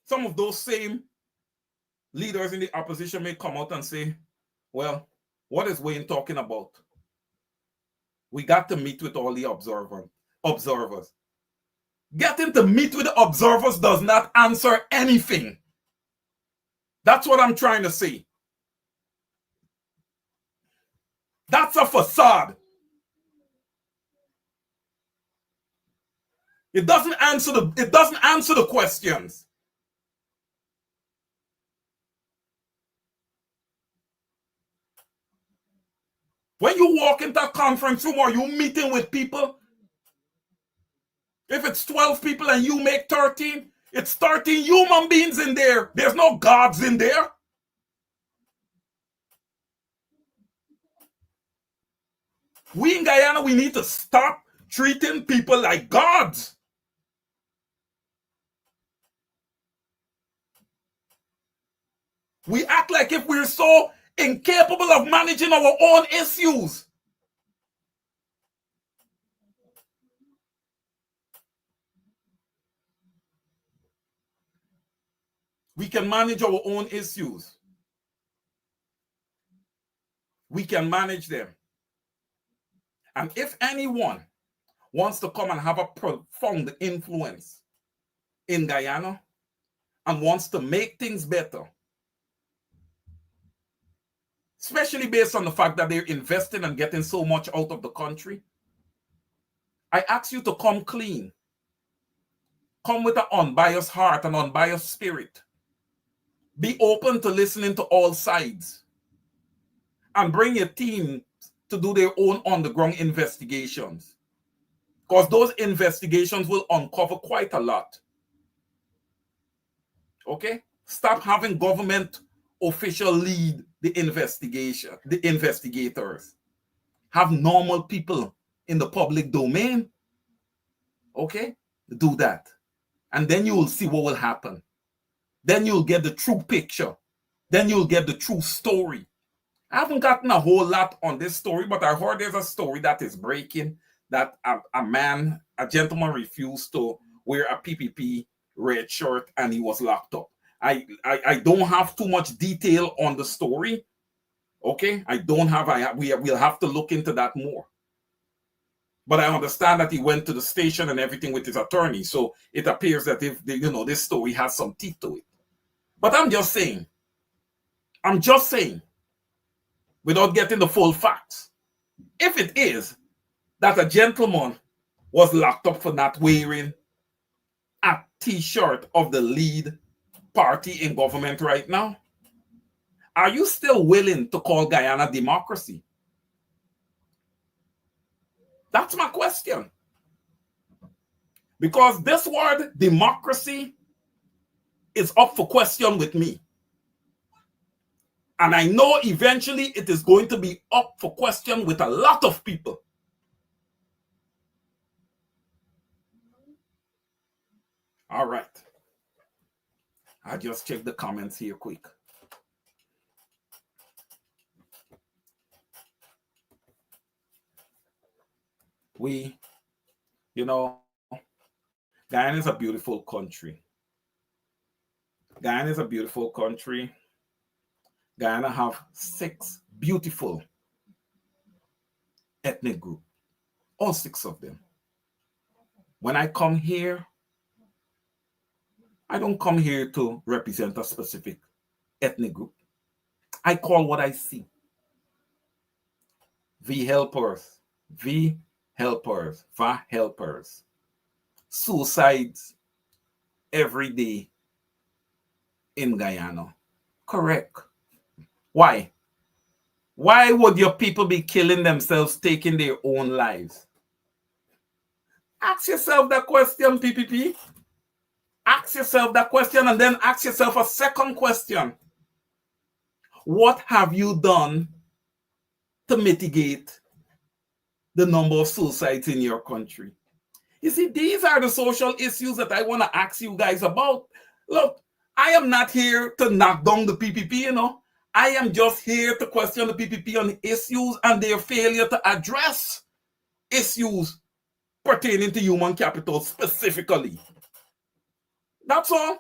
Some of those same leaders in the opposition may come out and say, well, what is Wayne talking about? We got to meet with all the observers. Getting to meet with the observers does not answer anything. That's what I'm trying to say. That's a facade. It doesn't answer the questions. When you walk into a conference room or you meeting with people, if it's 12 people and you make 13, it's 13 human beings in there. There's no gods in there. We in Guyana, we need to stop treating people like gods. We act like if we're so incapable of managing our own issues. We can manage our own issues. We can manage them. And if anyone wants to come and have a profound influence in Guyana and wants to make things better, especially based on the fact that they're investing and getting so much out of the country, I ask you to come clean. Come with an unbiased heart and unbiased spirit. Be open to listening to all sides. And bring your team to do their own on-the-ground investigations. Because those investigations will uncover quite a lot. Okay? Stop having government official lead the investigation, the investigators. Have normal people in the public domain. Okay? Do that. And then you will see what will happen. Then you'll get the true picture. Then you'll get the true story. I haven't gotten a whole lot on this story, but I heard there's a story that is breaking that a gentleman refused to wear a PPP red shirt and he was locked up. I don't have too much detail on the story. Okay, we'll have to look into that more. But I understand that he went to the station and everything with his attorney, so it appears that this story has some teeth to it. But I'm just saying, without getting the full facts, if it is that a gentleman was locked up for not wearing a T-shirt of the lead party in government right now, are you still willing to call Guyana democracy? That's my question. Because this word democracy is up for question with me. And I know eventually it is going to be up for question with a lot of people. All right. I just check the comments here quick. Guyana is a beautiful country. Guyana is a beautiful country. Guyana have 6 beautiful ethnic groups, all 6 of them. When I come here, I don't come here to represent a specific ethnic group. I call what I see. V helpers. Suicides every day in Guyana. Correct. Why? Why would your people be killing themselves, taking their own lives? Ask yourself that question, PPP. Ask yourself that question and then ask yourself a second question. What have you done to mitigate the number of suicides in your country? You see, these are the social issues that I want to ask you guys about. Look, I am not here to knock down the PPP, I am just here to question the PPP on the issues and their failure to address issues pertaining to human capital specifically. That's all.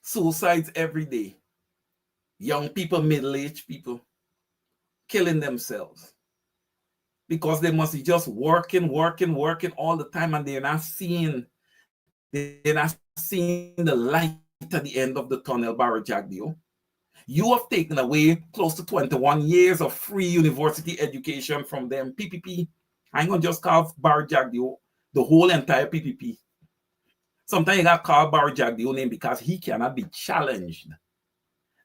Suicides every day. Young people, middle-aged people killing themselves because they must be just working all the time and they're not seeing the light at the end of the tunnel, Barajagdio. You have taken away close to 21 years of free university education from them. PPP, I'm going to just call Barajagdio the whole entire PPP. Sometimes you got to call Barajagdio name because he cannot be challenged.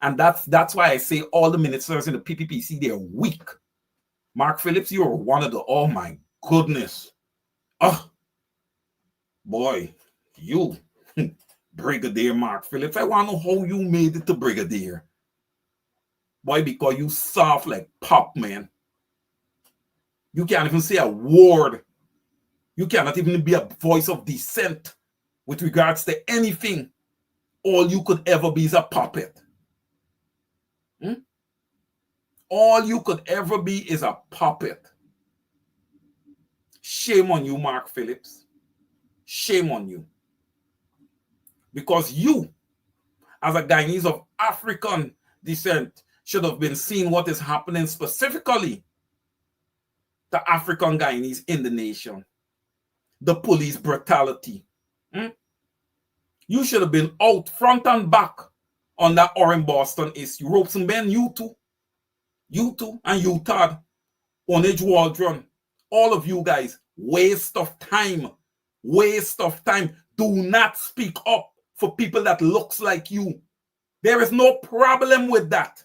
And that's why I say all the ministers in the PPPC, they're weak. Mark Phillips, you're one of the, oh my goodness. Oh, boy, you, Brigadier Mark Phillips, I want to know how you made it to Brigadier. Boy, because you soft like pop, man. You can't even say a word. You cannot even be a voice of dissent with regards to anything. All you could ever be is a puppet. All you could ever be is a puppet. Shame on you, Mark Phillips. Shame on you. Because you, as a Guyanese of African descent, should have been seeing what is happening specifically to African Guyanese in the nation. The police brutality. You should have been out front and back on that Orange Boston issue. Ropes and Ben, you too, and you, Todd, Onage Waldron, all of you guys, waste of time. Do not speak up for people that looks like you. There is no problem with that.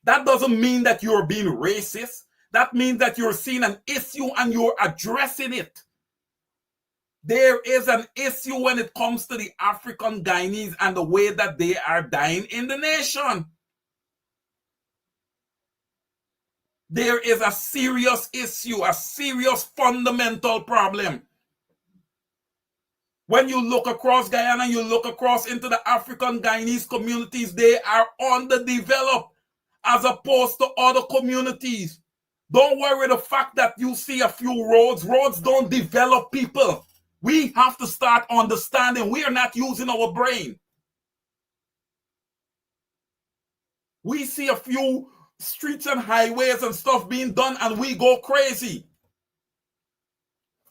That doesn't mean that you're being racist. That means that you're seeing an issue and you're addressing it. There is an issue when it comes to the African Guyanese and the way that they are dying in the nation. There is a serious issue, a serious fundamental problem. When you look across Guyana, you look across into the African Guyanese communities, they are underdeveloped as opposed to other communities. Don't worry the fact that you see a few roads. Roads don't develop people. We have to start understanding we are not using our brain. We see a few streets and highways and stuff being done and we go crazy.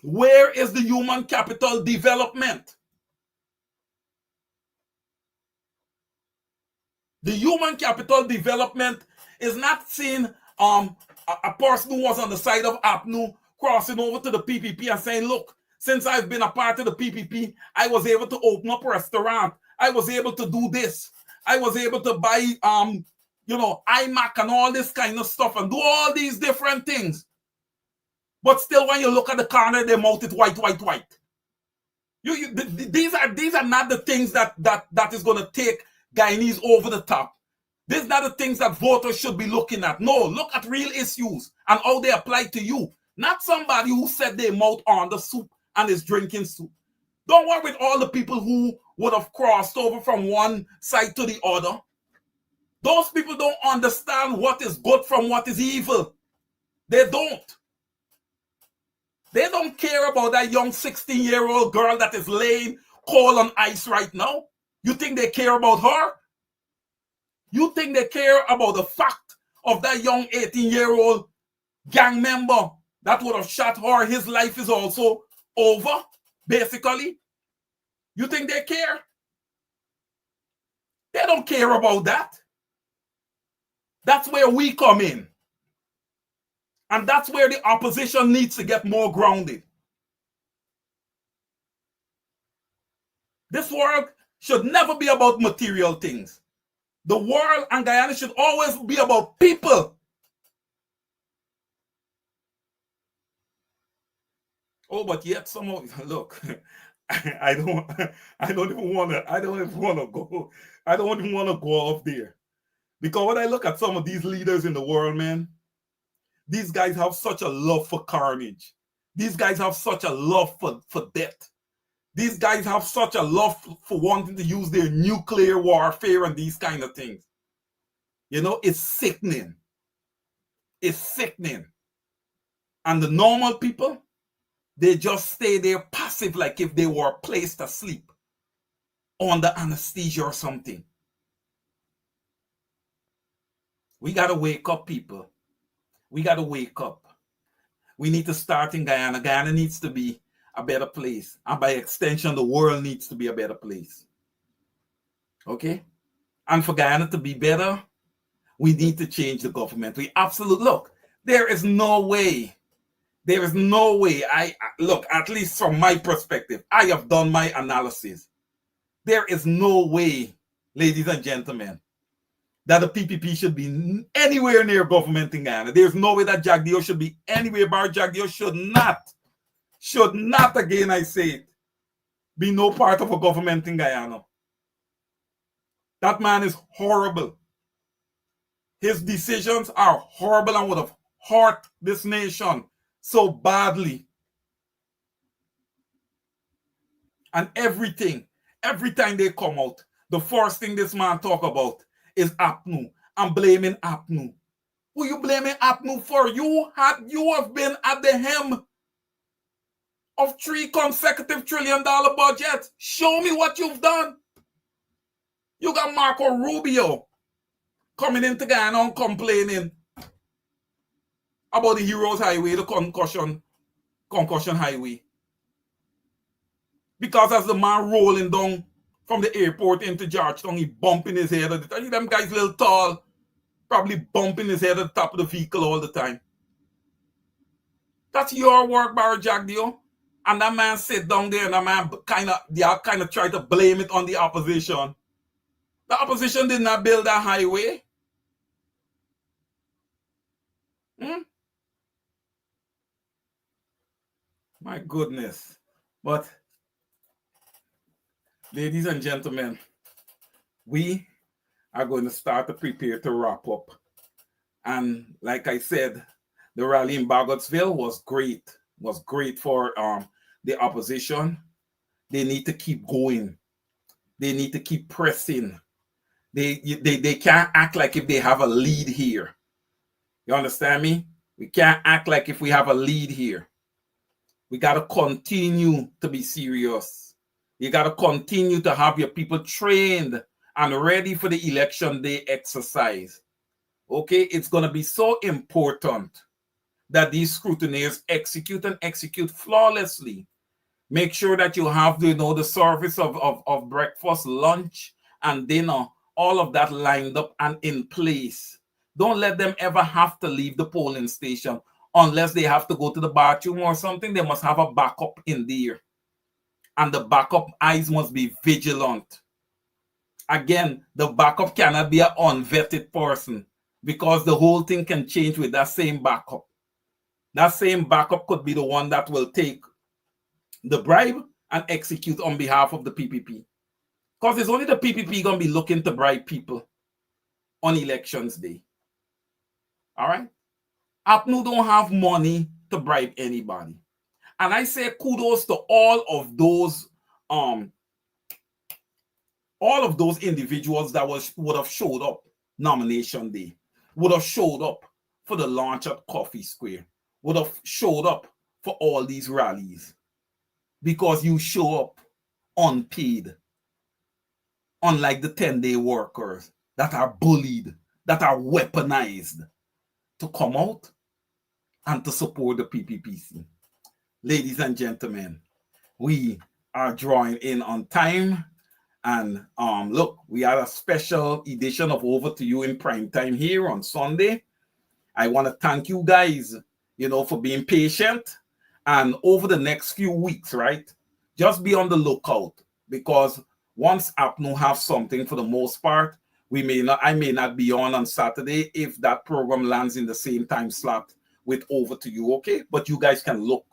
Where is the human capital development? The human capital development is not seeing a person who was on the side of APNU crossing over to the PPP and saying, look, since I've been a part of the PPP, I was able to open up a restaurant. I was able to do this. I was able to buy, iMac and all this kind of stuff and do all these different things. But still, when you look at the corner, their mouth is white. These are not the things that is going to take Guyanese over the top. These are not the things that voters should be looking at. No, look at real issues and how they apply to you. Not somebody who set their mouth on the soup and is drinking soup. Don't worry with all the people who would have crossed over from one side to the other. Those people don't understand what is good from what is evil. They don't. They don't care about that young 16-year-old girl that is laying cold on ice right now. You think they care about her? You think they care about the fact of that young 18-year-old gang member that would have shot her? His life is also over, basically. You think they care? They don't care about that. That's where we come in. And that's where the opposition needs to get more grounded. This world should never be about material things. The world and Guyana should always be about people. Oh, but yet some of look, I don't even want to go off there. Because when I look at some of these leaders in the world, man, these guys have such a love for carnage. These guys have such a love for death. These guys have such a love for wanting to use their nuclear warfare and these kind of things. You know, it's sickening. It's sickening. And the normal people, they just stay there passive like if they were placed asleep under anesthesia or something. We got to wake up, people. We got to wake up. We need to start in Guyana. Guyana needs to be a better place. And by extension, the world needs to be a better place. Okay? And for Guyana to be better, we need to change the government. Look, there is no way. There is no way. Look, at least from my perspective, I have done my analysis. There is no way, ladies and gentlemen, that the PPP should be anywhere near government in Guyana. There's no way that Jagdeo should be anywhere. Bar Jagdeo should not, again I say it, be no part of a government in Guyana. That man is horrible. His decisions are horrible and would have hurt this nation so badly. And every time they come out, the first thing this man talk about is APNU. I'm blaming APNU. Who you blaming APNU for? You have been at the helm of 3 consecutive $1 trillion budgets. Show me what you've done. You got Marco Rubio coming into Guyana and complaining about the Heroes Highway, the concussion highway. Because as the man rolling down from the airport into Georgetown, he bumping his head at the time. Them guys a little tall, probably bumping his head at the top of the vehicle all the time. That's your work, Barry Jagdeo. And that man sit down there and that man kind of try to blame it on the opposition. The opposition did not build that highway. My goodness. But Ladies and gentlemen, we are going to start to prepare to wrap up. And like I said, the rally in Bagotsville was great for the opposition. They need to keep going. They need to keep pressing. They can't act like if they have a lead here. You understand me? We can't act like if we have a lead here. We got to continue to be serious. You got to continue to have your people trained and ready for the election day exercise. Okay, it's going to be so important that these scrutineers execute and execute flawlessly. Make sure that you have the service of breakfast, lunch, and dinner, all of that lined up and in place. Don't let them ever have to leave the polling station unless they have to go to the bathroom or something. They must have a backup in there. And the backup eyes must be vigilant. Again, the backup cannot be an unvetted person because the whole thing can change with that same backup. That same backup could be the one that will take the bribe and execute on behalf of the PPP. Because it's only the PPP going to be looking to bribe people on elections day. All right? APNU don't have money to bribe anybody. And I say kudos to all of those individuals that would have showed up nomination day, would have showed up for the launch at Coffee Square, would have showed up for all these rallies. Because you show up unpaid, unlike the 10-day workers that are bullied, that are weaponized to come out and to support the PPPC. Ladies and gentlemen, we are drawing in on time. And look, we had a special edition of Over to You in Prime Time here on Sunday. I want to thank you guys, for being patient. And over the next few weeks, right, just be on the lookout, because once APNU have something, for the most part, I may not be on Saturday if that program lands in the same time slot with Over to You, okay? But you guys can look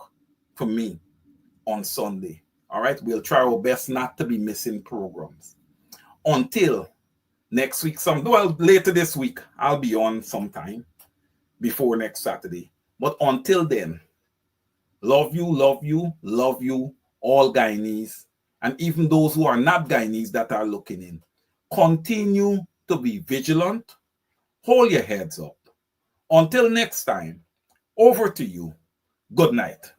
for me on Sunday, all right? We'll try our best not to be missing programs. Until next week, later this week, I'll be on sometime before next Saturday. But until then, love you, all Guyanese, and even those who are not Guyanese that are looking in. Continue to be vigilant. Hold your heads up. Until next time, over to you. Good night.